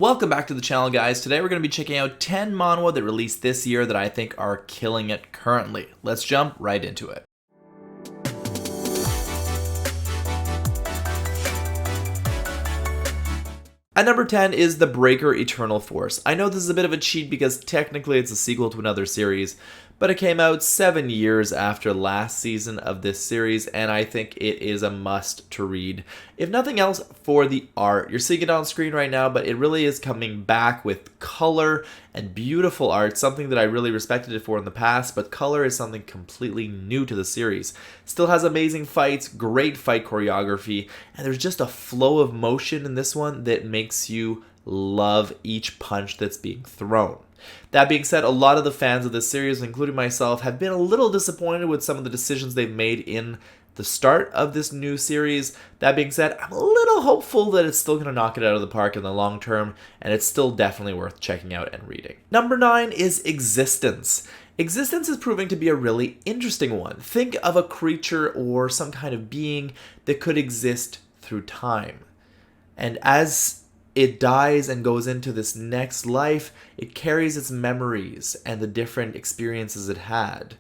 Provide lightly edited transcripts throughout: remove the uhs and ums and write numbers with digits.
Welcome back to the channel, guys. Today we're going to be checking out 10 manhwa that released this year that I think are killing it currently. Let's jump right into it. At number 10 is The Breaker Eternal Force. I know this is a bit of a cheat because technically it's a sequel to another series, but it came out 7 years after last season of this series, and I think it is a must to read. If nothing else, for the art. You're seeing it on screen right now, but it really is coming back with color and beautiful art, something that I really respected it for in the past, but color is something completely new to the series. Still has amazing fights, great fight choreography, and there's just a flow of motion in this one that makes you love each punch that's being thrown. That being said, a lot of the fans of this series, including myself, have been a little disappointed with some of the decisions they've made in the start of this new series. That being said, I'm a little hopeful that it's still going to knock it out of the park in the long term, and it's still definitely worth checking out and reading. Number 9 is Existence. Existence is proving to be a really interesting one. Think of a creature or some kind of being that could exist through time. And as it dies and goes into this next life, it carries its memories and the different experiences it had.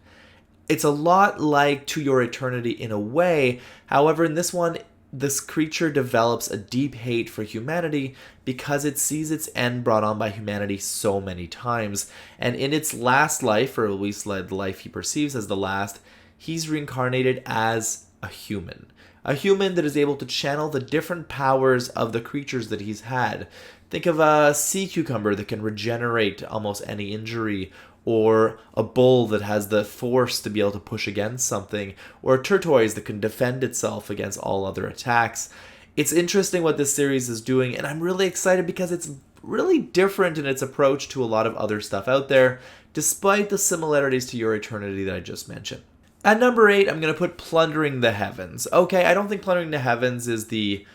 It's a lot like To Your Eternity in a way. However, in this one, this creature develops a deep hate for humanity because it sees its end brought on by humanity so many times. And in its last life, or at least the life he perceives as the last, he's reincarnated as a human. A human that is able to channel the different powers of the creatures that he's had. Think of a sea cucumber that can regenerate almost any injury, or a bull that has the force to be able to push against something, or a tortoise that can defend itself against all other attacks. It's interesting what this series is doing, and I'm really excited because it's really different in its approach to a lot of other stuff out there, despite the similarities to Your Eternity that I just mentioned. At number 8, I'm going to put Plundering the Heavens. Okay, I don't think Plundering the Heavens is the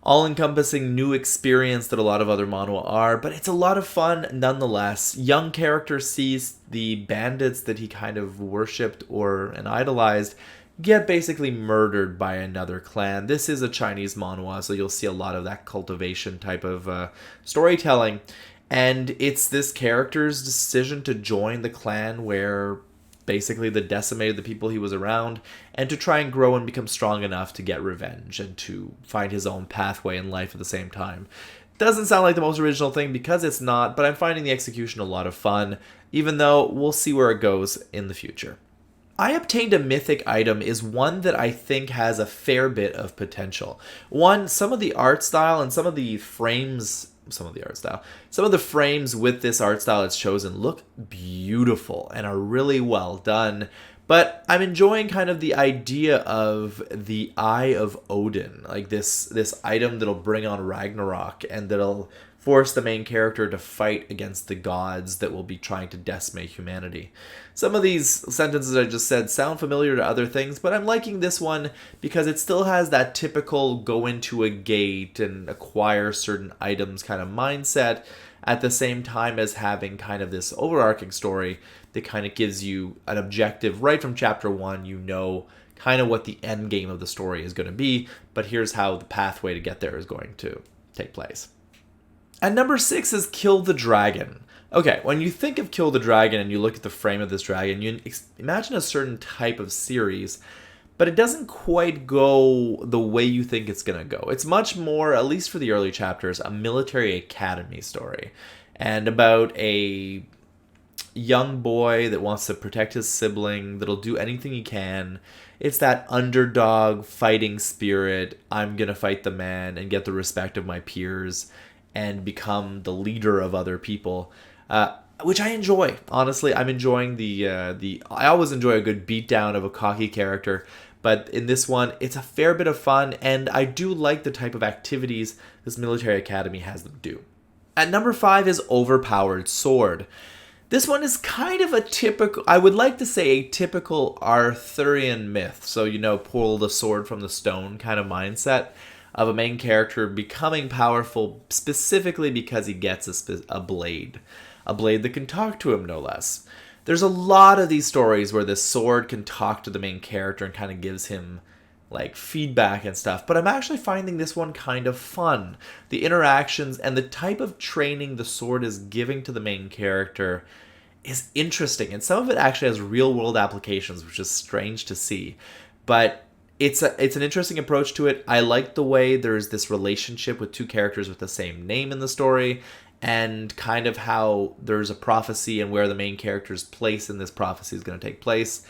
all-encompassing new experience that a lot of other manhwa are, but it's a lot of fun nonetheless. Young character sees the bandits that he kind of worshipped and idolized get basically murdered by another clan. This is a Chinese manhwa, so you'll see a lot of that cultivation type of storytelling. And it's this character's decision to join the clan where basically the decimated the people he was around, and to try and grow and become strong enough to get revenge and to find his own pathway in life at the same time. Doesn't sound like the most original thing because it's not, but I'm finding the execution a lot of fun, even though we'll see where it goes in the future. I Obtained a Mythic Item is one that I think has a fair bit of potential. One, some of the art style and some of the frames with this art style it's chosen look beautiful and are really well done. But I'm enjoying kind of the idea of the Eye of Odin, like this item that'll bring on Ragnarok and that'll force the main character to fight against the gods that will be trying to decimate humanity. Some of these sentences I just said sound familiar to other things, but I'm liking this one because it still has that typical go into a gate and acquire certain items kind of mindset, at the same time as having kind of this overarching story that kind of gives you an objective right from chapter 1. You know kind of what the end game of the story is going to be, but here's how the pathway to get there is going to take place. At number 6 is Kill the Dragon. Okay, when you think of Kill the Dragon and you look at the frame of this dragon, you imagine a certain type of series, but it doesn't quite go the way you think it's going to go. It's much more, at least for the early chapters, a military academy story, and about a young boy that wants to protect his sibling, that'll do anything he can. It's that underdog fighting spirit, I'm going to fight the man and get the respect of my peers and become the leader of other people, which I enjoy. Honestly, I'm enjoying I always enjoy a good beatdown of a cocky character, but in this one, it's a fair bit of fun, and I do like the type of activities this military academy has them do. At number 5 is Overpowered Sword. This one is kind of a typical, I would like to say a typical Arthurian myth, so pull the sword from the stone kind of mindset of a main character becoming powerful specifically because he gets a blade that can talk to him, no less. There's a lot of these stories where this sword can talk to the main character and kind of gives him like feedback and stuff, but I'm actually finding this one kind of fun. The interactions and the type of training the sword is giving to the main character is interesting, and some of it actually has real world applications, which is strange to see. But it's an interesting approach to it. I like the way there's this relationship with two characters with the same name in the story, and kind of how there's a prophecy and where the main character's place in this prophecy is going to take place.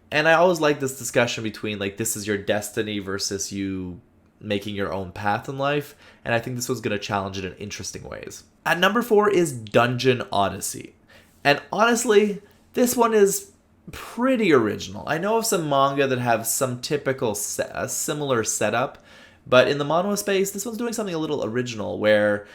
And I always like this discussion between, like, this is your destiny versus you making your own path in life. And I think this one's going to challenge it in interesting ways. At number 4 is Dungeon Odyssey. And honestly, this one is pretty original. I know of some manga that have some typical similar setup, but in the manhwa space, this one's doing something a little original, where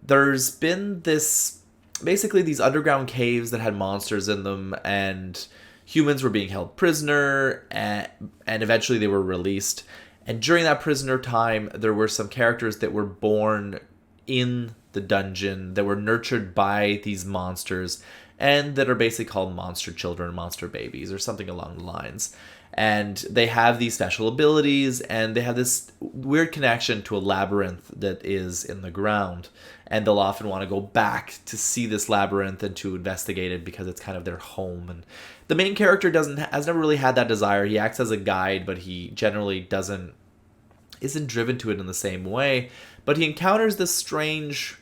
there's been basically these underground caves that had monsters in them, and humans were being held prisoner, and eventually they were released. And during that prisoner time, there were some characters that were born in the dungeon that were nurtured by these monsters, and that are basically called monster children, monster babies, or something along the lines. And they have these special abilities, and they have this weird connection to a labyrinth that is in the ground. And they'll often want to go back to see this labyrinth and to investigate it because it's kind of their home. And the main character has never really had that desire. He acts as a guide, but he generally isn't driven to it in the same way. But he encounters this strange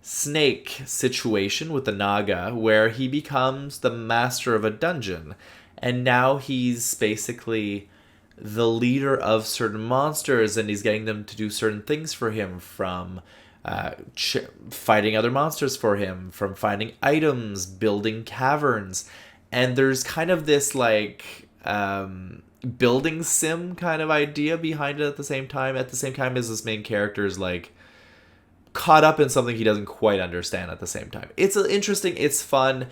snake situation with the naga, where he becomes the master of a dungeon, and now he's basically the leader of certain monsters, and he's getting them to do certain things for him, from fighting other monsters for him, from finding items, building caverns. And there's kind of this like building sim kind of idea behind it at the same time as this main character is like caught up in something he doesn't quite understand at the same time. It's interesting, it's fun.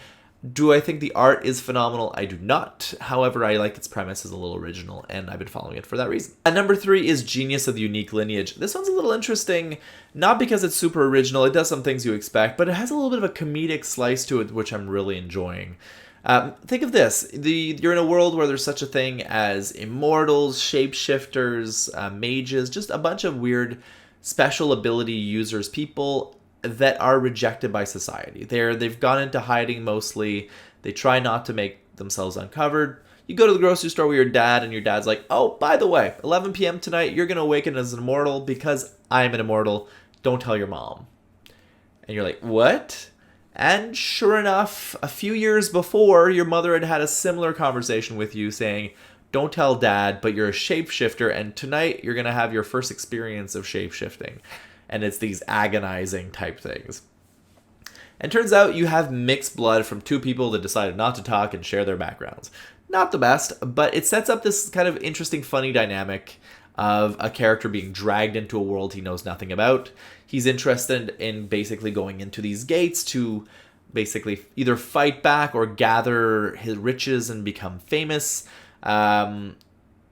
Do I think the art is phenomenal? I do not. However, I like its premise as a little original, and I've been following it for that reason. At number 3 is Genius of the Unique Lineage. This one's a little interesting, not because it's super original, it does some things you expect, but it has a little bit of a comedic slice to it, which I'm really enjoying. Think of this. You're in a world where there's such a thing as immortals, shapeshifters, mages, just a bunch of weird special ability users, people that are rejected by society. They've gone into hiding mostly. They try not to make themselves uncovered. You go to the grocery store with your dad, and your dad's like, oh, by the way, 11 p.m. tonight, you're going to awaken as an immortal because I'm an immortal. Don't tell your mom. And you're like, what? And sure enough, a few years before, your mother had had a similar conversation with you saying, don't tell dad, but you're a shapeshifter, and tonight you're going to have your first experience of shapeshifting. And it's these agonizing type things. And turns out you have mixed blood from two people that decided not to talk and share their backgrounds. Not the best, but it sets up this kind of interesting, funny dynamic of a character being dragged into a world he knows nothing about. He's interested in basically going into these gates to basically either fight back or gather his riches and become famous,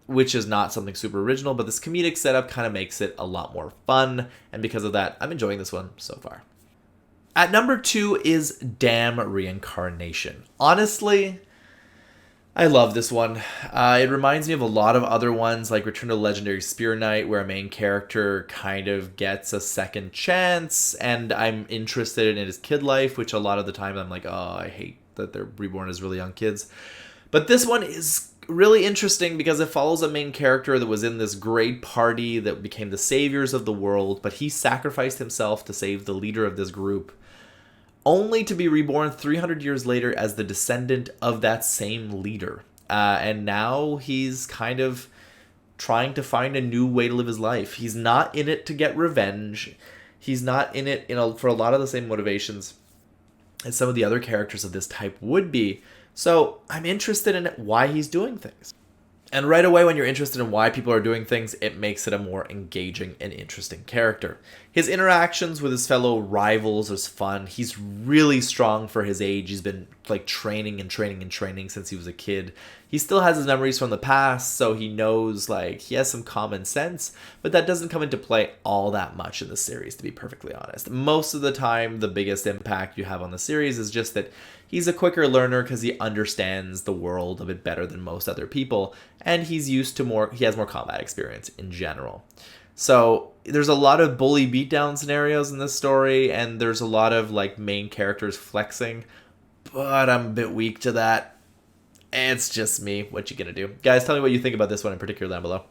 which is not something super original, but this comedic setup kind of makes it a lot more fun, and because of that, I'm enjoying this one so far. At number 2 is Damn Reincarnation. Honestly, I love this one. It reminds me of a lot of other ones, like Return to the Legendary Spear Knight, where a main character kind of gets a second chance, and I'm interested in his kid life, which a lot of the time I'm like, oh, I hate that they're reborn as really young kids. But this one is really interesting because it follows a main character that was in this great party that became the saviors of the world, but he sacrificed himself to save the leader of this group, only to be reborn 300 years later as the descendant of that same leader. And now he's kind of trying to find a new way to live his life. He's not in it to get revenge. He's not in it, for a lot of the same motivations as some of the other characters of this type would be. So I'm interested in why he's doing things. And right away, when you're interested in why people are doing things, it makes it a more engaging and interesting character. His interactions with his fellow rivals is fun. He's really strong for his age. He's been like training and training and training since he was a kid. He still has his memories from the past, so he knows, like, he has some common sense, but that doesn't come into play all that much in the series, to be perfectly honest. Most of the time, the biggest impact you have on the series is just that he's a quicker learner because he understands the world a bit better than most other people, and he has more combat experience in general. So there's a lot of bully beatdown scenarios in this story, and there's a lot of like main characters flexing, but I'm a bit weak to that. It's just me. What you gonna do? Guys, tell me what you think about this one in particular down below.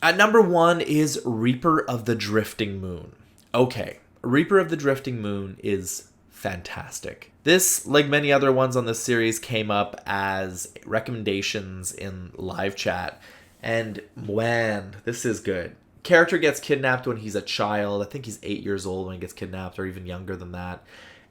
At number 1 is Reaper of the Drifting Moon. Okay, Reaper of the Drifting Moon is fantastic. This, like many other ones on this series, came up as recommendations in live chat, and man, this is good. Character gets kidnapped when he's a child. I think he's 8 years old when he gets kidnapped, or even younger than that.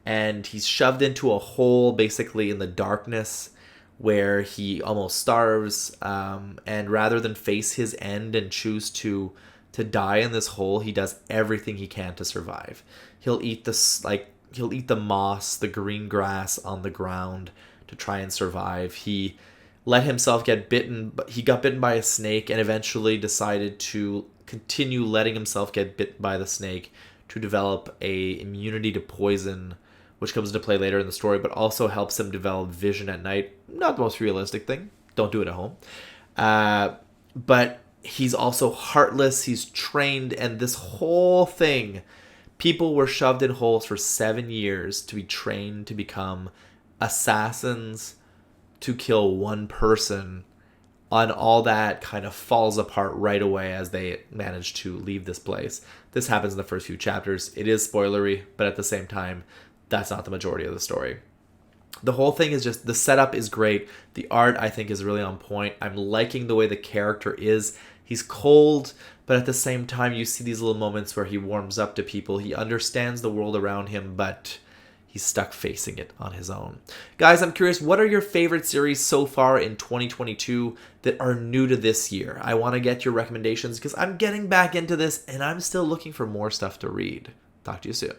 And he's shoved into a hole basically in the darkness where he almost starves. And rather than face his end and choose to die in this hole, he does everything he can to survive. He'll eat the moss, the green grass on the ground to try and survive. He let himself get bitten, but he got bitten by a snake and eventually decided to continue letting himself get bit by the snake to develop a immunity to poison, which comes into play later in the story, but also helps him develop vision at night. Not the most realistic thing. Don't do it at home. But he's also heartless. He's trained, and this whole thing, people were shoved in holes for 7 years to be trained to become assassins to kill one person, and all that kind of falls apart right away as they manage to leave this place. This happens in the first few chapters. It is spoilery, but at the same time, that's not the majority of the story. The whole thing is just, the setup is great. The art, I think, is really on point. I'm liking the way the character is. He's cold, but at the same time, you see these little moments where he warms up to people. He understands the world around him, but he's stuck facing it on his own. Guys, I'm curious, what are your favorite series so far in 2022 that are new to this year? I want to get your recommendations because I'm getting back into this and I'm still looking for more stuff to read. Talk to you soon.